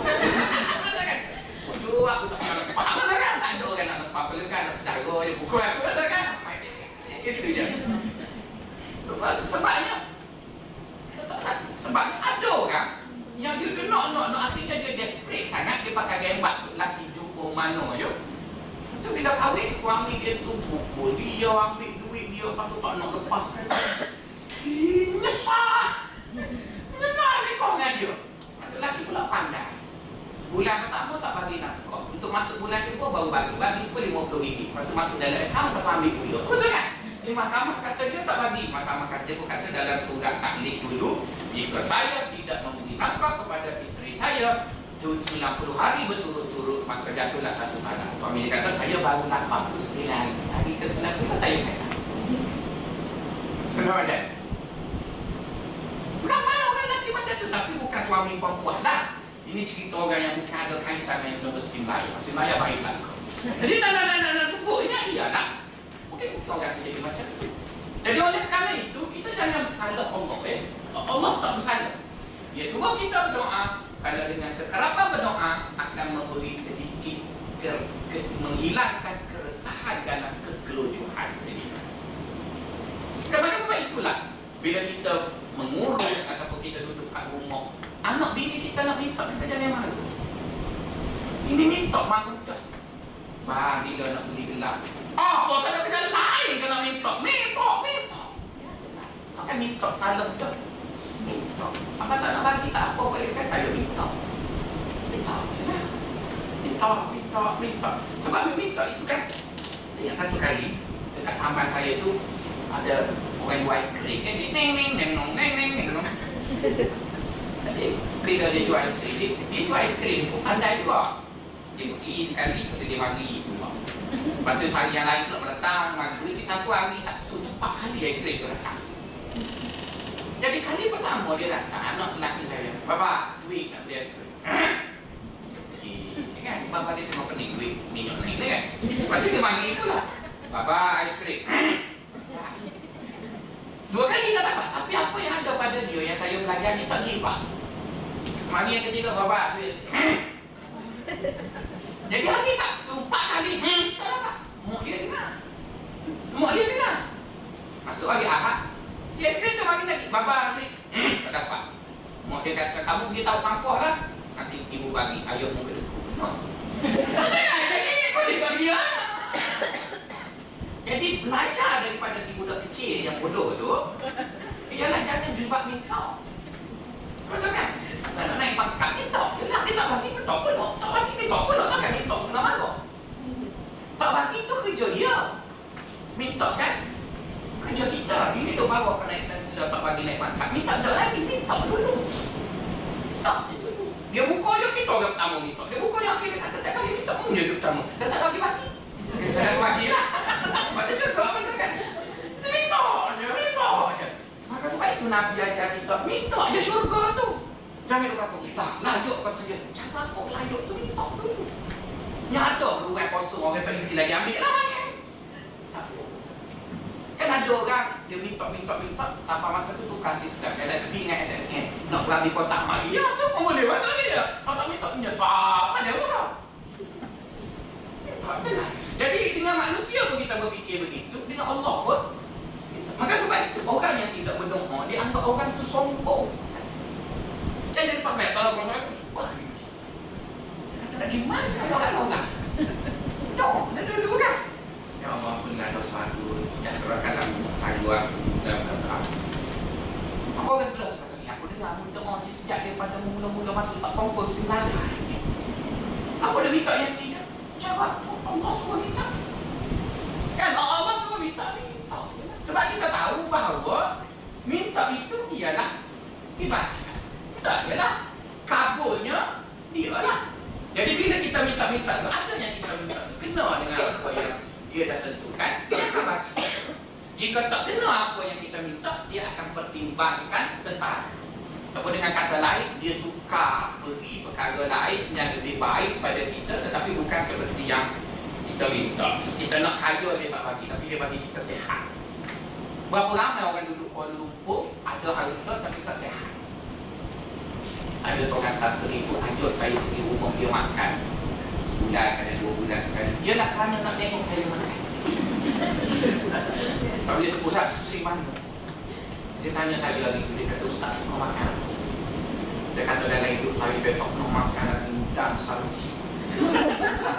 Speaker 1: Pujuk, aku tak pernah lepas. Tak ada orang nak lepas. Perlu kan nak sedara dia pukul aku. Itu je. Sebabnya ada orang yang dia nak akhirnya dia desperate sangat, dia pakai rembat tu laki jumpa mana je. Tu bila kahwin, suami dia tu pukul dia, ambil duit dia, lepas tu tak nak lepaskan. Nyesal ni kau dengan dia. Tu laki pula pandai. Sebulan pertama tak bagi nafkah. Untuk masuk bulan kedua baru bagi pun RM50. Lepas tu masuk dalam akaun, lepas tu ambil pula. Betul kan? Di mahkamah kata dia tak bagi. Mahkamah kata dia pun kata dalam surat taklik dulu, jika saya tidak memberi nafkah kepada isteri saya 90 hari berturut-turut, maka jatuhlah satu talak. Suami dia kata, saya baru 89 hari. Hari ke 90 saya kata. Senang kan? Ramai orang lelaki macam tu, tapi bukan suami perempuan lah. Ini cerita orang yang bukan ada kaitan dengan Universiti Melayu. Universiti Melayu baiklah. Jadi nak sebutnya ialah mungkin orang tu jadi macam tu. Jadi oleh kerana itu, kita jangan bersalah Allah. Allah tak bersalah. Dia suruh kita berdoa. Kalau dengan kekerapan berdoa, akan memberi sedikit menghilangkan keresahan dalam kegelojohan tadi. Maka sebab itulah bila kita mengurus ataupun kita duduk kat rumah, anak bini kita nak minta, kita jangan malu. Ini minta malu dah. Bang, bila nak beli gelang, apa tak ada kerja lain ke nak minta? Minta. Takkan minta salah dah. Minta. Apa tak nak bagi tak apa, boleh kan saya minta. Minta je lah. Minta. Sebab minta itu kan, saya ingat satu kali dekat taman saya tu ada orang jual aiskrim kan, dia neng. Jadi bila dia jual aiskrim, dia jual aiskrim pun pandai juga. Dia pergi sekali, lepas tu dia mari pula. Lepas tu hari yang lain pula datang, mari satu hari, 4 kali aiskrim tu datang. Jadi kali pertama dia datang, anak lelaki saya, "Bapa, duit nak beli aiskrim." Kan, bapa dia tengok pening duit minyak naik ni kan. Lepas tu dia mari pula, "Bapa, aiskrim." 2 kali tak dapat, tapi apa yang ada pada dia yang saya pelajari tak give up. Mari yang ketiga, "Bapa, duit." Jadi hari Sabtu 4 kali tak dapat. Mak dia dengar. Masuk hari Ahad, si aiskrim tu mari lagi, "Bapa, duit." Tak dapat. Mak dia kata, "Kamu pergi tahu sampah lah, nanti ibu bagi ayam mu kedekut." Jadi kau tinggal dia. Jadi belajar daripada si budak kecil yang bodoh tu ialah jangan give up minta. Betul kan? Tak nak naik pangkat minta. Dia tak bagi minta pula. Tak bagi minta pula. Takkan minta kena marah. Tak bagi tu kerja dia. Minta kan? Kerja kita. Ini duk bawa ke naik dan sudah tak bagi naik pangkat. Minta tak lagi. Minta dulu. Tak je dulu. Dia buka je kita orang pertama minta. Dia buka je akhir dia kata tak kali minta. Dia tu pertama. Dah tak bagi-bagi. Sekarang aku bagilah. Sebab dia juga betul kan? Dia minta je. Maka sebab itu Nabi ajar kita, minta je syurga tu. Jangan dia kata, kita lajuk kau saja. Jangan kau lajuk tu, minta dulu. Yang ada ruang kosong, orang tak isi lagi, ambil lah. Kan ada orang, dia minta. Sampai masa tu kasih sedap LSP dengan SSN. Nak pergi kotak mari. Ya, semua boleh masuk dia. Kalau tak minta, menyesal. Ada orang. Tak ada lah. Jadi dengan manusia pun kita berfikir begitu, dengan Allah pun. Maka sebab itu orang yang tidak berdoa, dia anggap orang tu sombong. Jadi lepas masalah orang sombong. Dia kata nak gimana orang-orang? Doa dulu kan. Ya Allah, ampunilah dosa aku, sejahterakanlah tayu aku dan apa orang sebelah tu kata ni, aku dengar mu doa ni sejak daripada mula-mula masuk tak confirm sembahyang. Apa dia minta yang ni? Jawab Allah semua minta. Kan Allah semua minta. Sebab kita tahu bahawa minta itu ialah ibadat. Tak ialah kabulnya dia lah. Jadi bila kita minta tu, ada yang kita minta tu kena dengan apa yang dia dah tentukan, dia akan bagi saya. Jika tak kena apa yang kita minta, dia akan pertimbangkan setara. Apa dengan kata lain, dia tukar beri perkara lain yang lebih baik pada kita, tetapi bukan seperti yang kita minta. Kita nak kaya, dia tak bagi, tapi dia bagi kita sihat. Berapa ramai orang duduk Kuala Lumpur, ada harta tapi tak sihat. Ada seorang tasri tu ajak saya pergi rumah dia makan. Sebulan, kadang 2 bulan sekali. Dia nak kerana nak tengok saya makan. Tapi dia sebut lah, tasri mana? Dia tanya saya hari tu, dia kata, "Ustaz, kau makan?" Saya kata, dalam hidup saya tak nak makan udang saruji.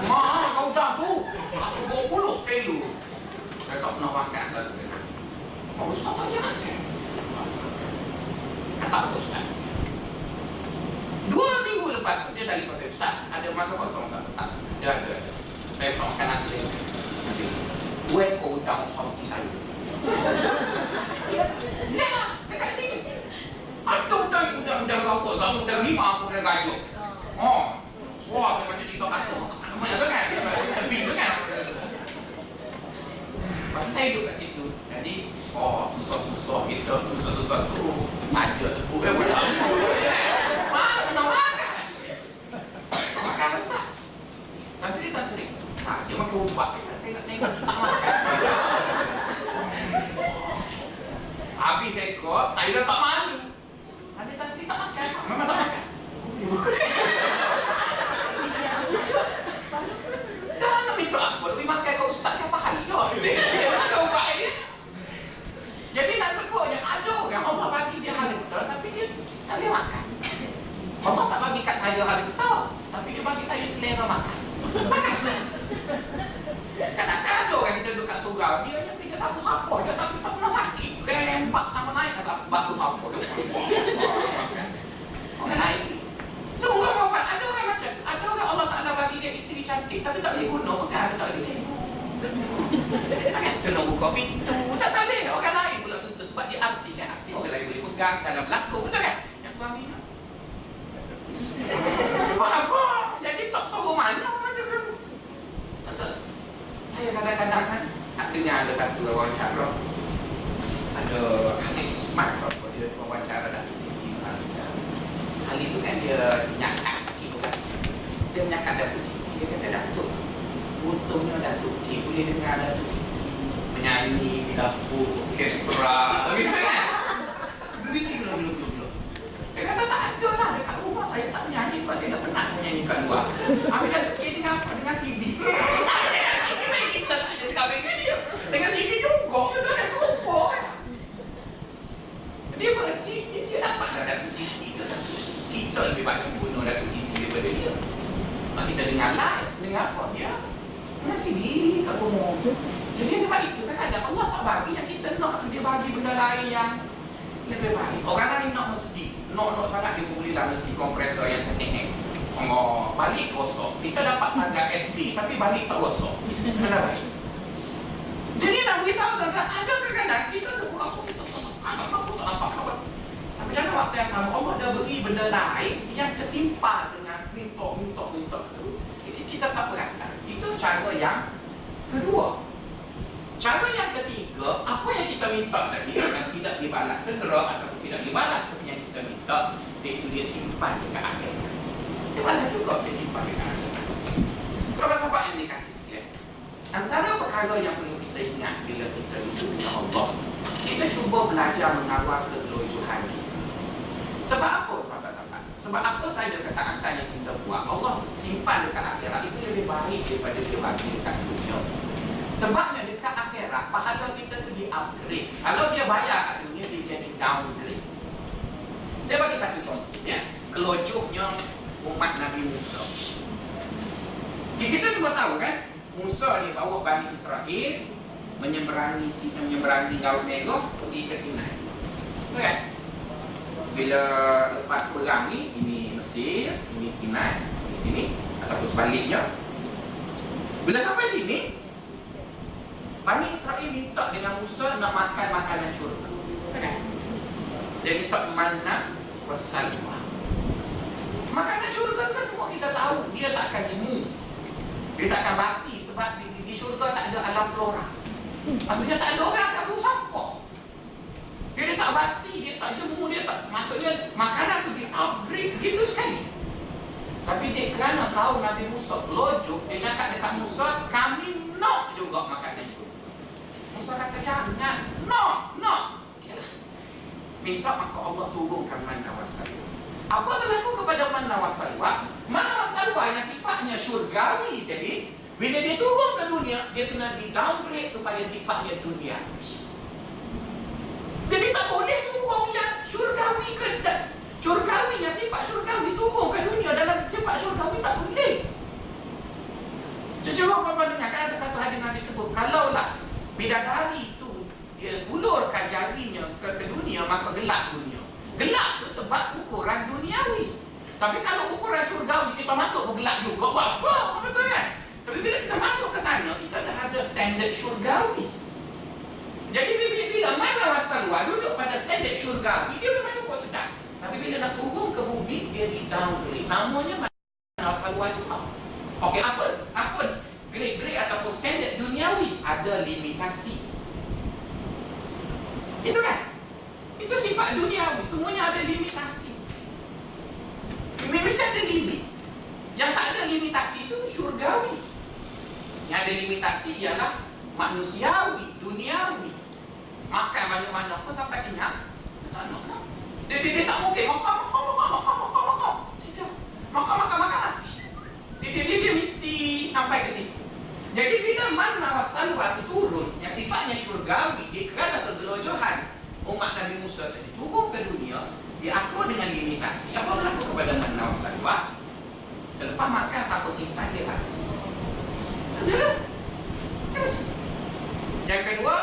Speaker 1: Mahal kau udang tu. Aku 20 kilo. Saya tak pernah makan atas sekali. Oh, Ustaz tak makan. Kata apa Ustaz? 2 minggu lepas tu, dia telefon saya, "Ustaz, ada masa kosong tak?" "Tak, ada. Saya tak makan nasi lagi." "Nanti, 2 ekor udang saruji saya." Ya, dekat sini. Ada udang berapa? Satu udang 5 aku kena gajuk. Oh, wah, dia macam cerita kata. Mana tu kan? Lebih tu kan? Masa saya duduk kat situ, jadi, susah-susah kita, susah-susah tu saja sebut kan pada aku kan? Mana pernah makan? Makan besar. Tak sering. Saya makan ubat. Saya nak tengok, tak makan. Habis ekor, saya dah tak malu. Habis tak sedih tak makan. Memang tak makan. selera makan. Kadang-kadang ada orang kita duduk kat surau, dia hanya tinggal sapu-sapu je, tapi tak pernah sakit. Rempak sama naik kat batu sapu dia. Orang lain. Semua orang, ada orang macam tu. Ada orang Allah Ta'ala bagi dia isteri cantik, tapi tak boleh guna, pegang dia tak boleh tengok. Kan tolong buka pintu, tak boleh. Orang lain pula sentuh sebab dia aktif kan. Aktif orang lain boleh pegang dalam berlaku, betul kan? Yang suami nak. Apa? Jadi tak suruh mana macam tu. Tak. Saya kadang-kadang kan nak dengar ada satu wawancara. Ada Khalid Usman kalau dia wawancara Datuk Siti Nurhaliza. Khalid tu kan dia nyakat sikit tu kan. Dia menyakat Datuk Siti. Dia kata, Datuk, untungnya Datuk boleh dengar Datuk Siti menyanyi di dapur orkestra gitu kan. Itu Siti belum. Dia kata tak ada lah, dekat rumah saya tak menyanyi sebab saya dah penat menyanyi kat luar. Habis Datuk dengar apa? Dengar CD. Dengan CD main kita tak jadi kahwin dengan dia. Dengan CD juga, betul kan? Serupa kan? Dia berhenti, dia dapat lah Datuk Siti tu. Kita lebih banyak bunuh Datuk Siti daripada dia. Sebab kita dengar live, dengar apa? Dia dengan CD kat rumah. Jadi sebab itu kadang-kadang Allah tak bagi yang kita nak tu, dia bagi benda lain yang lebih baik. Orang lain nak Mercedes, nak sangat dia belilah mesti kompresor yang second hand. Semua balik rosak. Kita dapat sangat SP tapi balik tak rosak. Mana baik? Jadi nak beritahu tuan-tuan, ada kadang-kadang kita tu berasa kita tak nampak apa. Tapi dalam waktu yang sama Allah dah beri benda lain yang setimpal dengan minta tu. Jadi kita tak perasan. Itu cara yang kedua. Cara yang ketiga, apa yang kita minta tadi yang tidak dibalas segera ataupun tidak dibalas seperti yang kita minta, iaitu dia simpan dekat akhirat. Dia balas juga dia simpan dekat akhirat. Sahabat-sahabat yang dikasih sekalian, antara perkara yang perlu kita ingat bila kita hidup dengan Allah, kita cuba belajar mengawal kegelojohan kita. Sebab apa sahabat-sahabat? Sebab apa saja kata-kata yang kita buat, Allah simpan dekat akhirat itu lebih baik daripada dia bagi dekat dunia. Sebabnya dekat akhirat, pahala kita tu di-upgrade. Kalau dia bayar kat dunia, dia jadi downgrade. Saya bagi satu contoh ya. Kelojohnya umat Nabi Musa. Kita semua tahu kan, Musa ni bawa Bani Israel menyeberangi Laut Merah pergi ke Sinai. Kan? Bila lepas perang ni, ini Mesir, ini Sinai, di sini ataupun sebaliknya. Bila sampai sini, Bani Israel minta dengan Musa nak makan makanan syurga. Kan? Dia minta manna wassalwa. Makanan syurga tu kan semua kita tahu, dia tak akan jemu. Dia tak akan basi sebab di syurga tak ada alam flora. Maksudnya tak ada orang akan buang sampah. Dia tak basi, dia tak jemu, dia tak, maksudnya makanan tu di-upgrade gitu sekali. Tapi dia kerana kaum Nabi Musa gelojoh, dia cakap dekat Musa, kami nak juga makanan syurga. Musa kata jangan, no. Okay. Minta maka Allah turunkan manna wassalwa. Apa berlaku kepada manna wassalwa? Manna wassalwa yang sifatnya syurgawi. Jadi bila dia turun ke dunia, dia kena di-downgrade supaya sifatnya duniawi. Jadi tak boleh turun yang syurgawi ke syurgawi, yang sifat syurgawi turun ke dunia dalam sifat syurgawi tak boleh. Cuba Bapak dengar, kan ada satu hadis Nabi sebut, kalaulah bidadari itu dia ulurkan jarinya ke dunia, maka gelap dunia. Gelap tu sebab ukuran duniawi. Tapi kalau ukuran syurgawi kita masuk bergelap juga, apa? Betul kan? Tapi bila kita masuk ke sana, kita dah ada standard syurgawi. Jadi bila mana wassalwa duduk pada standard syurgawi, dia memang cukup sedap. Tapi bila nak turun ke bumi, dia di-downgrade. Namanya mana wassalwa juga. Okey, apa grade ataupun standard duniawi ada limitasi. Itu kan? Itu sifat duniawi, semuanya ada limitasi. Mesti ada limit. Yang tak ada limitasi itu syurgawi. Yang ada limitasi ialah manusiawi, duniawi. Makan banyak-banyak pun sampai kenyang, tak nak. Dia tak mungkin makan. Tidak. Makan mati. Dia mesti sampai ke situ. Jadi bila manna wassalwa itu turun, yang sifatnya syurgawi, dia kerana kegelojohan umat Nabi Musa tadi turun ke dunia, diaku dengan limitasi. Apa berlaku kepada manna wassalwa? Selepas makan siapa simpan dia basi. Sudah. Basi. Yang kedua,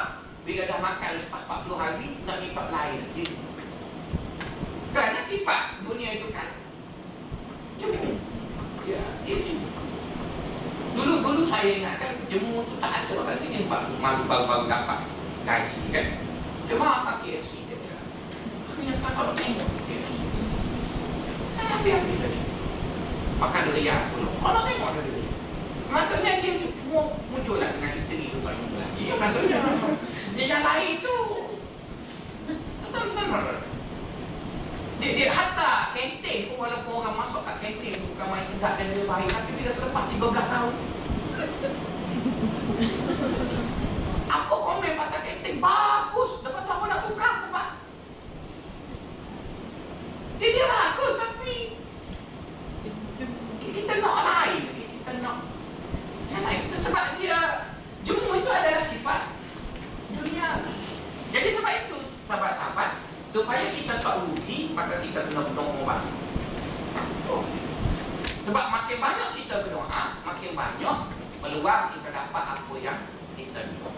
Speaker 1: bila dah makan lepas 40 hari nak lipat lain lagi. Kerana sifat dunia itu kan jemu. Ya, dia jemu. Dulu saya ingatkan jemu tu tak ada kat sini masa baru-baru dapat gaji kan. Cuma makan KFC je. Akhirnya sekarang kalau tengok KFC. Habis-habis lagi. Makan durian pula. Orang tengok ada durian. Maksudnya dia tu cuma muncul lah dengan isteri tu tak jumpa lagi. Maksudnya dia yang lain tu betul-betul. Dia hatta kantin pun, walaupun orang masuk kat kantin tu bukan main sedap dan dia baik, tapi bila selepas 13 tahun apa komen pasal kantin bagus, lepas tu apa nak tukar sebab dia bagus, tapi kita nak lain, kita nak yang lain. Sebab dia jemu itu adalah sifat dunia. Jadi sebab itu sahabat-sahabat, supaya kita tak rugi, maka kita kena berdoa banyak. Sebab makin banyak kita berdoa, makin banyak peluang kita dapat apa yang kita doa.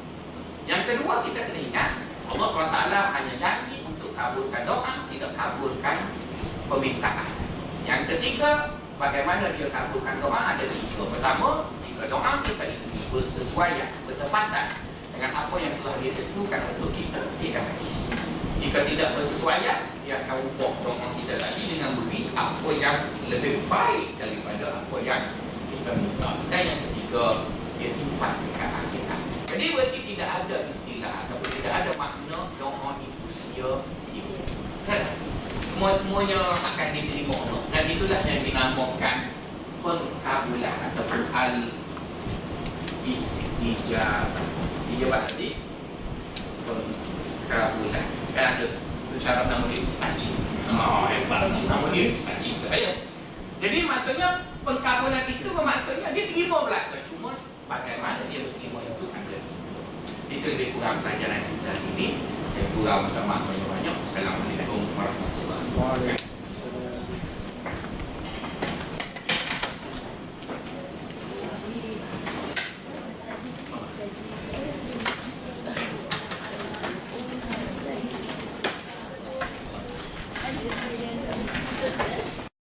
Speaker 1: Yang kedua, kita kena ingat Allah SWT hanya janji untuk kabulkan doa, tidak kabulkan permintaan. Yang ketiga, bagaimana dia kabulkan doa ada 3. Pertama, jika doa kita itu bersesuaian, bertepatan dengan apa yang telah ditentukan untuk kita, dia akan bagi. Jika tidak bersesuaian, dia akan ubah doa kita tadi dengan beri apa yang lebih baik daripada apa yang kita minta. Dan yang ketiga, dia simpan dekat akhirat. Jadi berarti tidak ada istilah ataupun tidak ada makna doa itu sia-sia. Semua-semuanya akan diterima Allah. Dan itulah yang dinamakan pengkabulan ataupun al-istijabah. Istijabah tadi pengkabulan. Kan ada syarat nama dia istajib. Hebat. Nama dia istajib. Jadi maksudnya pengkabulan itu bermaksudnya dia terima belaka. Cuma bagaimana dia berterima itu ada 3. Itu lebih kurang pelajaran kita hari ini. Saya kurang minta maaf banyak-banyak. Assalamualaikum warahmatullahi wabarakatuh.